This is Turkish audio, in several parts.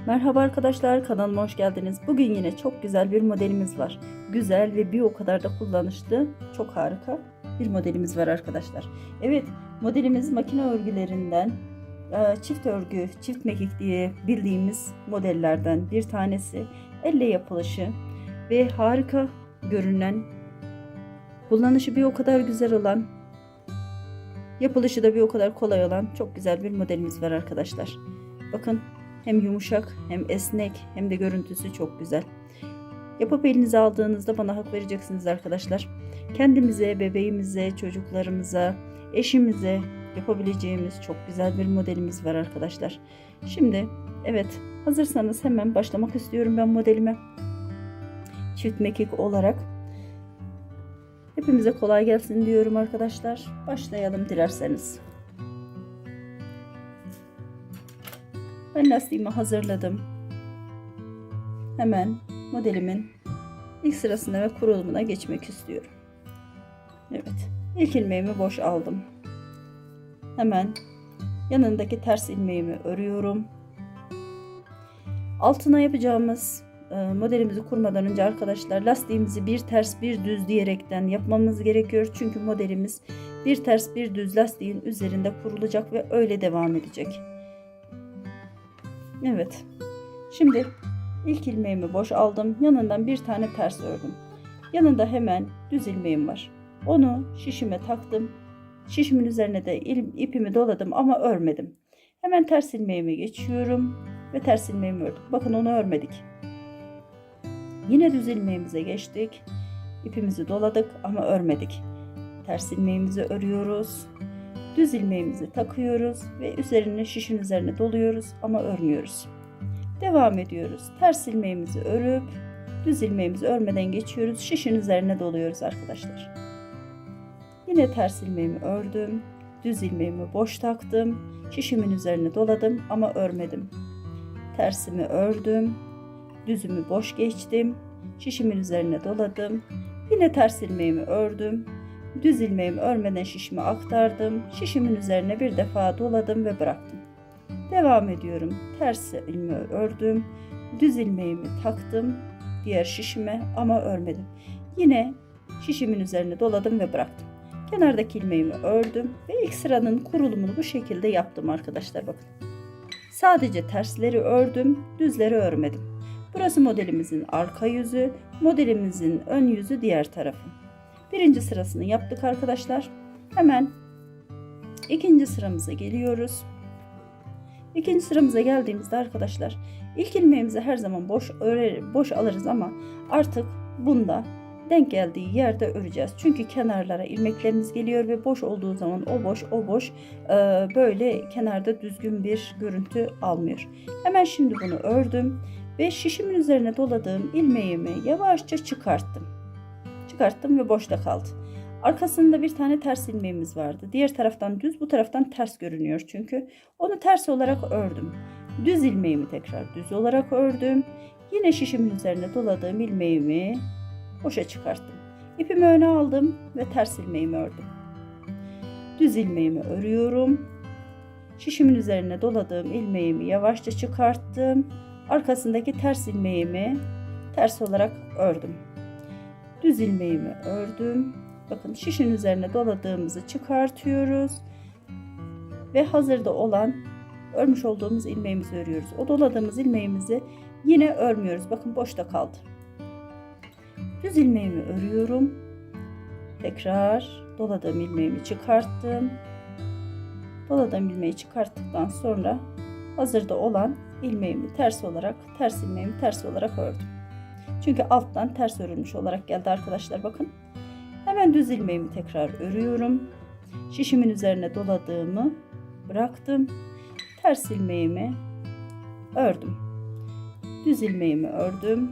Merhaba arkadaşlar, kanalıma hoş geldiniz. Bugün yine çok güzel bir modelimiz var. Güzel ve bir o kadar da kullanışlı, çok harika bir modelimiz var arkadaşlar. Evet, modelimiz makine örgülerinden çift örgü, çift mekik diye bildiğimiz modellerden bir tanesi. Elle yapılışı ve harika görünen, kullanışı bir o kadar güzel olan, yapılışı da bir o kadar kolay olan çok güzel bir modelimiz var arkadaşlar. Bakın, hem yumuşak hem esnek hem de görüntüsü çok güzel. Yapıp elinize aldığınızda bana hak vereceksiniz arkadaşlar. Kendimize, bebeğimize, çocuklarımıza, eşimize yapabileceğimiz çok güzel bir modelimiz var arkadaşlar. Şimdi evet, hazırsanız hemen başlamak istiyorum ben modelime. Çift mekik olarak. Hepimize kolay gelsin diyorum arkadaşlar. Başlayalım dilerseniz. Ben lastiğimi hazırladım. Hemen modelimin ilk sırasına ve kurulumuna geçmek istiyorum. Evet, ilk ilmeğimi boş aldım. Hemen yanındaki ters ilmeğimi örüyorum. Altına yapacağımız modelimizi kurmadan önce arkadaşlar lastiğimizi bir ters bir düz diyerekten yapmamız gerekiyor. Çünkü modelimiz bir ters bir düz lastiğin üzerinde kurulacak ve öyle devam edecek. Evet. Şimdi ilk ilmeğimi boş aldım. Yanından bir tane ters ördüm. Yanında hemen düz ilmeğim var. Onu şişime taktım. Şişimin üzerine de ipimi doladım ama örmedim. Hemen ters ilmeğime geçiyorum ve ters ilmeğimi ördüm. Bakın, onu örmedik. Yine düz ilmeğimize geçtik. İpimizi doladık ama örmedik. Ters ilmeğimizi örüyoruz. Düz ilmeğimizi takıyoruz ve üzerine şişin üzerine doluyoruz ama örmüyoruz. Devam ediyoruz. Ters ilmeğimizi örüp düz ilmeğimizi örmeden geçiyoruz. Şişin üzerine doluyoruz arkadaşlar. Yine ters ilmeğimi ördüm. Düz ilmeğimi boş taktım. Şişimin üzerine doladım ama örmedim. Tersimi ördüm. Düzümü boş geçtim. Şişimin üzerine doladım. Yine ters ilmeğimi ördüm. Düz ilmeğimi örmeden şişimi aktardım. Şişimin üzerine bir defa doladım ve bıraktım. Devam ediyorum. Ters ilmeği ördüm. Düz ilmeğimi taktım diğer şişime ama örmedim. Yine şişimin üzerine doladım ve bıraktım. Kenardaki ilmeğimi ördüm ve ilk sıranın kurulumunu bu şekilde yaptım arkadaşlar, bakın. Sadece tersleri ördüm, düzleri örmedim. Burası modelimizin arka yüzü, modelimizin ön yüzü diğer tarafı. Birinci sırasını yaptık arkadaşlar. Hemen ikinci sıramıza geliyoruz. İkinci sıramıza geldiğimizde arkadaşlar ilk ilmeğimizi her zaman boş alırız ama artık bunda denk geldiği yerde öreceğiz. Çünkü kenarlara ilmeklerimiz geliyor ve boş olduğu zaman o boş böyle kenarda düzgün bir görüntü almıyor. Hemen şimdi bunu ördüm ve şişimin üzerine doladığım ilmeğimi yavaşça çıkarttım. Çıkarttım ve boşta kaldı. Arkasında bir tane ters ilmeğimiz vardı. Diğer taraftan düz, bu taraftan ters görünüyor çünkü. Onu ters olarak ördüm. Düz ilmeğimi tekrar düz olarak ördüm. Yine şişimin üzerine doladığım ilmeğimi boşa çıkarttım. İpimi öne aldım ve ters ilmeğimi ördüm. Düz ilmeğimi örüyorum. Şişimin üzerine doladığım ilmeğimi yavaşça çıkarttım. Arkasındaki ters ilmeğimi ters olarak ördüm. Düz ilmeğimi ördüm. Bakın, şişin üzerine doladığımızı çıkartıyoruz. Ve hazırda olan örmüş olduğumuz ilmeğimizi örüyoruz. O doladığımız ilmeğimizi yine örmüyoruz. Bakın, boşta kaldı. Düz ilmeğimi örüyorum. Tekrar doladığım ilmeğimi çıkarttım. Doladığım ilmeği çıkarttıktan sonra hazırda olan ilmeğimi ters ilmeğimi ters olarak ördüm. Çünkü alttan ters örülmüş olarak geldi arkadaşlar, bakın. Hemen düz ilmeğimi tekrar örüyorum. Şişimin üzerine doladığımı bıraktım. Ters ilmeğimi ördüm. Düz ilmeğimi ördüm.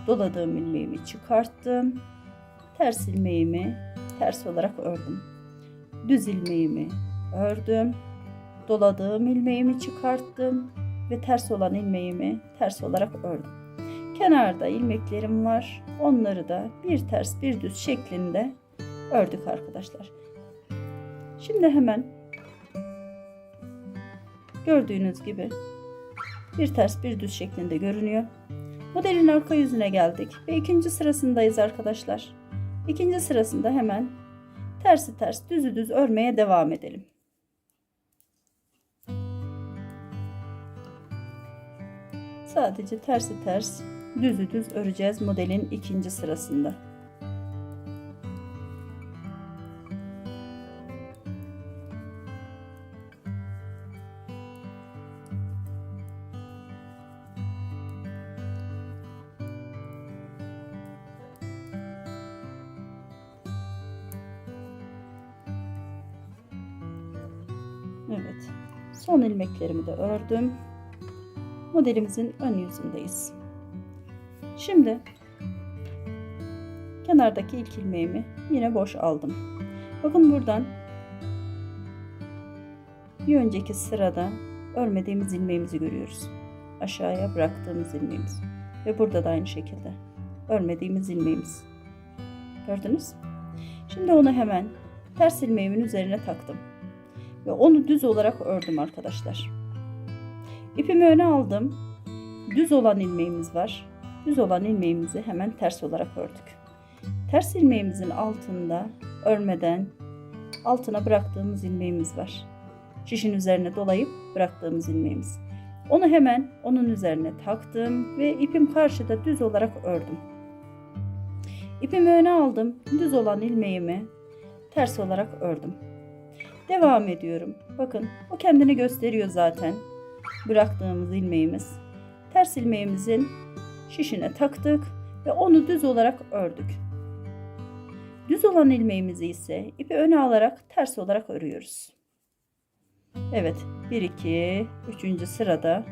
Doladığım ilmeğimi çıkarttım. Ters ilmeğimi ters olarak ördüm. Düz ilmeğimi ördüm. Doladığım ilmeğimi çıkarttım ve ters olan ilmeğimi ters olarak ördüm. Kenarda ilmeklerim var. Onları da bir ters bir düz şeklinde ördük arkadaşlar. Şimdi hemen gördüğünüz gibi bir ters bir düz şeklinde görünüyor. Modelin arka yüzüne geldik ve ikinci sırasındayız arkadaşlar. İkinci sırasında hemen tersi ters düzü düz örmeye devam edelim. Sadece tersi ters düzü düz öreceğiz modelin ikinci sırasında. Evet, son ilmeklerimi de ördüm. Modelimizin ön yüzündeyiz. Şimdi kenardaki ilk ilmeğimi yine boş aldım. Bakın buradan bir önceki sırada örmediğimiz ilmeğimizi görüyoruz. Aşağıya bıraktığımız ilmeğimiz ve burada da aynı şekilde örmediğimiz ilmeğimiz. Gördünüz? Şimdi onu hemen ters ilmeğimin üzerine taktım ve onu düz olarak ördüm arkadaşlar. İpimi öne aldım. Düz olan ilmeğimiz var. Düz olan ilmeğimizi hemen ters olarak ördük. Ters ilmeğimizin altında örmeden altına bıraktığımız ilmeğimiz var. Şişin üzerine dolayıp bıraktığımız ilmeğimiz. Onu hemen onun üzerine taktım ve ipim karşıda düz olarak ördüm. İpimi öne aldım. Düz olan ilmeğimi ters olarak ördüm. Devam ediyorum. Bakın o kendini gösteriyor zaten. Bıraktığımız ilmeğimiz. Ters ilmeğimizin şişine taktık ve onu düz olarak ördük. Düz olan ilmeğimizi ise ipi öne alarak ters olarak örüyoruz. Evet, 1 2 3. sırada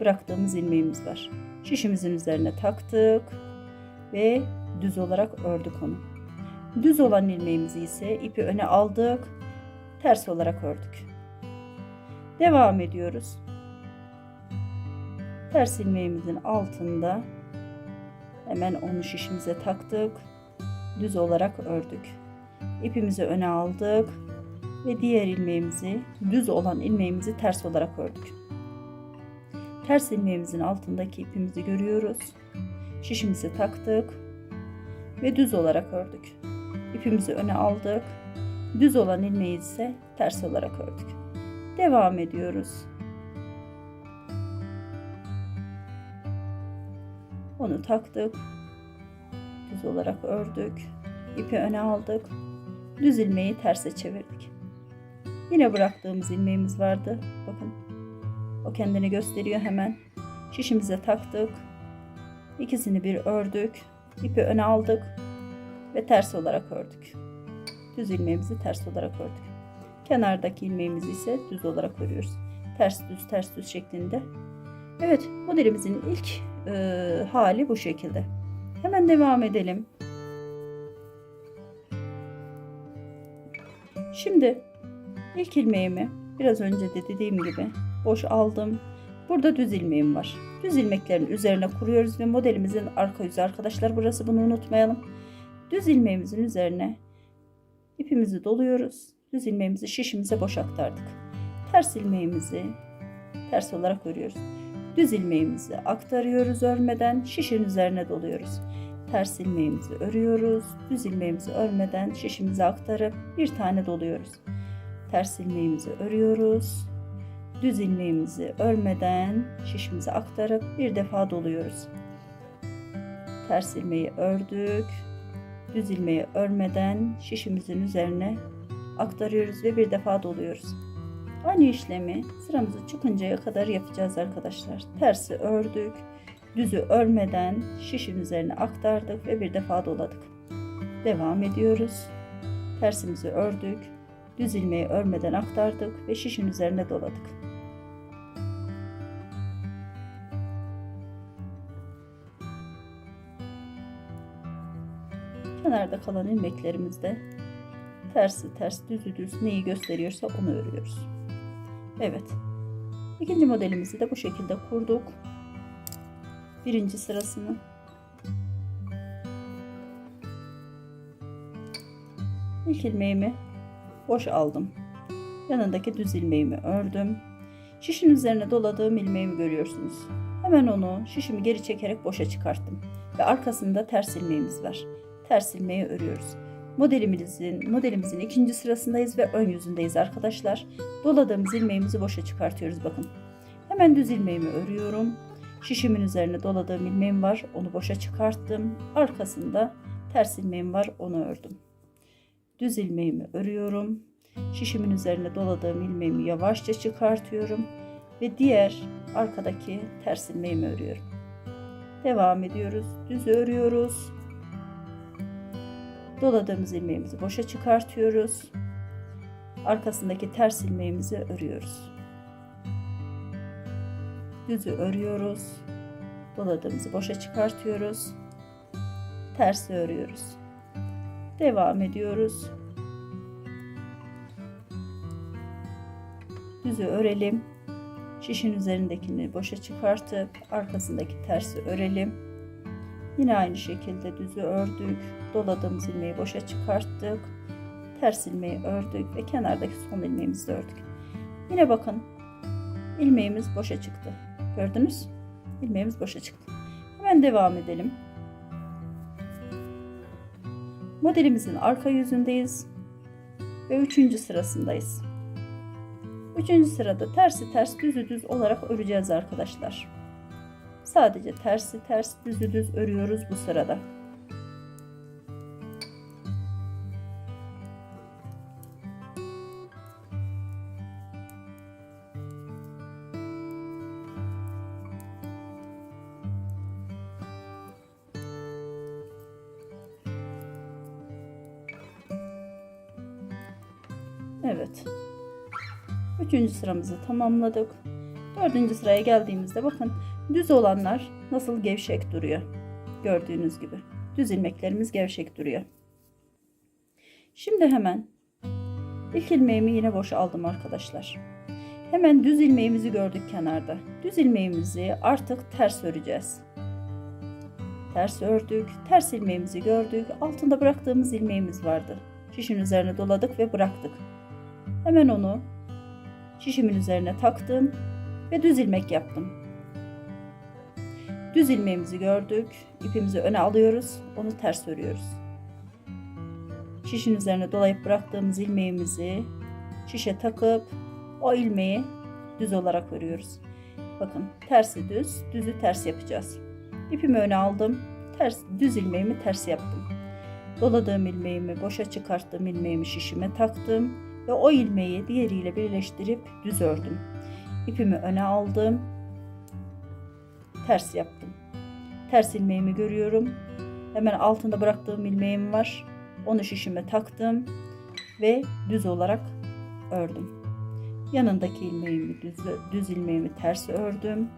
bıraktığımız ilmeğimiz var. Şişimizin üzerine taktık ve düz olarak ördük onu. Düz olan ilmeğimizi ise ipi öne aldık, ters olarak ördük. Devam ediyoruz. Ters ilmeğimizin altında hemen onu şişimize taktık. Düz olarak ördük. İpimizi öne aldık ve diğer ilmeğimizi, düz olan ilmeğimizi ters olarak ördük. Ters ilmeğimizin altındaki ipimizi görüyoruz. Şişimizi taktık ve düz olarak ördük. İpimizi öne aldık. Düz olan ilmeği ise ters olarak ördük. Devam ediyoruz. Onu taktık. Düz olarak ördük. İpi öne aldık. Düz ilmeği terse çevirdik. Yine bıraktığımız ilmeğimiz vardı. Bakın. O kendini gösteriyor hemen. Şişimize taktık. İkisini bir ördük. İpi öne aldık ve ters olarak ördük. Düz ilmeğimizi ters olarak ördük. Kenardaki ilmeğimizi ise düz olarak örüyoruz. Ters düz ters düz şeklinde. Evet, modelimizin ilk hali bu şekilde. Hemen devam edelim. Şimdi ilk ilmeğimi biraz önce de dediğim gibi boş aldım. Burada düz ilmeğim var. Düz ilmeklerin üzerine kuruyoruz ve modelimizin arka yüzü arkadaşlar, burası, bunu unutmayalım. Düz ilmeğimizin üzerine ipimizi doluyoruz. Düz ilmeğimizi şişimize boş aktardık. Ters ilmeğimizi ters olarak örüyoruz. Düz ilmeğimizi aktarıyoruz örmeden, şişin üzerine doluyoruz. Ters ilmeğimizi örüyoruz. Düz ilmeğimizi örmeden şişimize aktarıp bir tane doluyoruz. Ters ilmeğimizi örüyoruz. Düz ilmeğimizi örmeden şişimize aktarıp bir defa doluyoruz. Ters ilmeği ördük. Düz ilmeği örmeden şişimizin üzerine aktarıyoruz ve bir defa doluyoruz. Aynı işlemi sıramızı çıkıncaya kadar yapacağız arkadaşlar. Tersi ördük. Düzü örmeden şişin üzerine aktardık ve bir defa doladık. Devam ediyoruz. Tersimizi ördük. Düz ilmeği örmeden aktardık ve şişin üzerine doladık. Kenarda kalan ilmeklerimizde tersi ters, düzü düz neyi gösteriyorsa onu örüyoruz. Evet. İkinci modelimizi de bu şekilde kurduk. Birinci sırasını. İlk ilmeğimi boş aldım. Yanındaki düz ilmeğimi ördüm. Şişin üzerine doladığım ilmeğimi görüyorsunuz. Hemen onu şişimi geri çekerek boşa çıkarttım. Ve arkasında ters ilmeğimiz var. Ters ilmeği örüyoruz. Modelimizin ikinci sırasındayız ve ön yüzündeyiz arkadaşlar. Doladığımız ilmeğimizi boşa çıkartıyoruz bakın. Hemen düz ilmeğimi örüyorum. Şişimin üzerine doladığım ilmeğim var. Onu boşa çıkarttım. Arkasında ters ilmeğim var. Onu ördüm. Düz ilmeğimi örüyorum. Şişimin üzerine doladığım ilmeğimi yavaşça çıkartıyorum. Ve diğer arkadaki ters ilmeğimi örüyorum. Devam ediyoruz. Düz örüyoruz. Doladığımız ilmeğimizi boşa çıkartıyoruz. Arkasındaki ters ilmeğimizi örüyoruz. Düzü örüyoruz. Doladığımızı boşa çıkartıyoruz. Tersi örüyoruz. Devam ediyoruz. Düzü örelim. Şişin üzerindekini boşa çıkartıp arkasındaki tersi örelim. Yine aynı şekilde düzü ördük. Doladığımız ilmeği boşa çıkarttık. Ters ilmeği ördük ve kenardaki son ilmeğimizi de ördük. Yine bakın ilmeğimiz boşa çıktı. Gördünüz? İlmeğimiz boşa çıktı. Hemen devam edelim. Modelimizin arka yüzündeyiz ve 3. sırasındayız. 3. sırada tersi ters, düzü düz olarak öreceğiz arkadaşlar. Sadece tersi ters, düzü düz örüyoruz bu sırada. Evet. 3. sıramızı tamamladık. 4. sıraya geldiğimizde bakın düz olanlar nasıl gevşek duruyor. Gördüğünüz gibi düz ilmeklerimiz gevşek duruyor. Şimdi hemen ilk ilmeğimi yine boşa aldım arkadaşlar. Hemen düz ilmeğimizi gördük kenarda. Düz ilmeğimizi artık ters öreceğiz. Ters ördük. Ters ilmeğimizi gördük. Altında bıraktığımız ilmeğimiz vardı. Şişin üzerine doladık ve bıraktık. Hemen onu şişimin üzerine taktım ve düz ilmek yaptım. Düz ilmeğimizi gördük. İpimizi öne alıyoruz. Onu ters örüyoruz. Şişin üzerine dolayıp bıraktığımız ilmeğimizi şişe takıp o ilmeği düz olarak örüyoruz. Bakın tersi düz, düzü ters yapacağız. İpimi öne aldım. Düz ilmeğimi ters yaptım. Doladığım ilmeğimi, boşa çıkarttığım ilmeğimi şişime taktım ve o ilmeği diğeriyle birleştirip düz ördüm. İpimi öne aldım. Ters yaptım. Ters ilmeğimi görüyorum. Hemen altında bıraktığım ilmeğim var. Onu şişime taktım ve düz olarak ördüm. Yanındaki ilmeğimi düz ilmeğimi ters ördüm.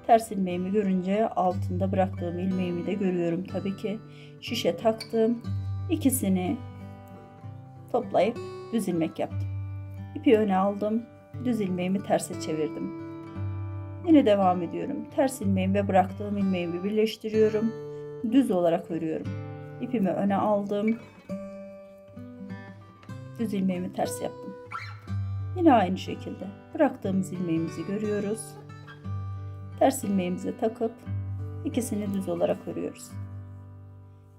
Ters ilmeğimi görünce altında bıraktığım ilmeğimi de görüyorum tabii ki. Şişe taktım. İkisini toplayıp düz ilmek yaptım. İpi öne aldım. Düz ilmeğimi terse çevirdim. Yine devam ediyorum. Ters ilmeğimi ve bıraktığım ilmeğimi birleştiriyorum. Düz olarak örüyorum. İpimi öne aldım. Düz ilmeğimi ters yaptım. Yine aynı şekilde bıraktığımız ilmeğimizi görüyoruz. Ters ilmeğimizi takıp ikisini düz olarak örüyoruz.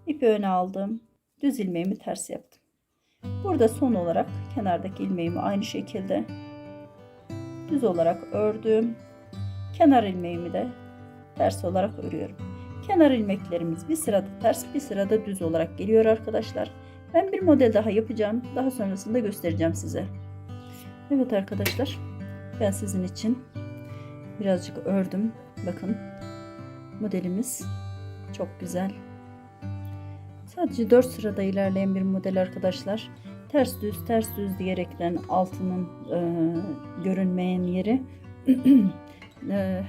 İpi öne aldım. Düz ilmeğimi ters yaptım. Burada son olarak kenardaki ilmeğimi aynı şekilde düz olarak ördüm. Kenar ilmeğimi de ters olarak örüyorum. Kenar ilmeklerimiz bir sırada ters, bir sırada düz olarak geliyor arkadaşlar. Ben bir model daha yapacağım. Daha sonrasında göstereceğim size. Evet arkadaşlar, ben sizin için birazcık ördüm. Bakın modelimiz çok güzel. Sadece 4 sırada ilerleyen bir model arkadaşlar. Ters düz ters düz diyerekten altının görünmeyen yeri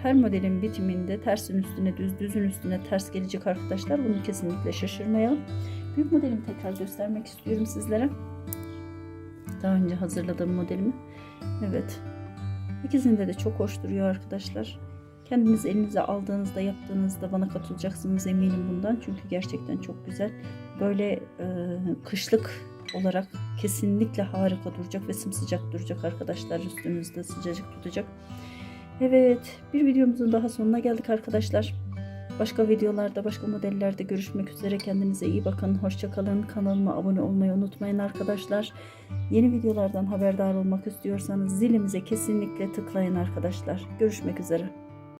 her modelin bitiminde tersin üstüne düz, düzün üstüne ters gelecek arkadaşlar. Bunu kesinlikle şaşırmayalım. Büyük modelimi tekrar göstermek istiyorum sizlere. Daha önce hazırladığım modelimi. Evet. İkisinde de çok hoş duruyor arkadaşlar. Kendiniz elinize aldığınızda, yaptığınızda bana katılacaksınız eminim bundan. Çünkü gerçekten çok güzel. Böyle kışlık olarak kesinlikle harika duracak ve sımsıcak duracak arkadaşlar. Üstünüzde sıcacık tutacak. Evet, bir videomuzun daha sonuna geldik arkadaşlar. Başka videolarda, başka modellerde görüşmek üzere. Kendinize iyi bakın. Hoşça kalın. Kanalıma abone olmayı unutmayın arkadaşlar. Yeni videolardan haberdar olmak istiyorsanız zilimize kesinlikle tıklayın arkadaşlar. Görüşmek üzere.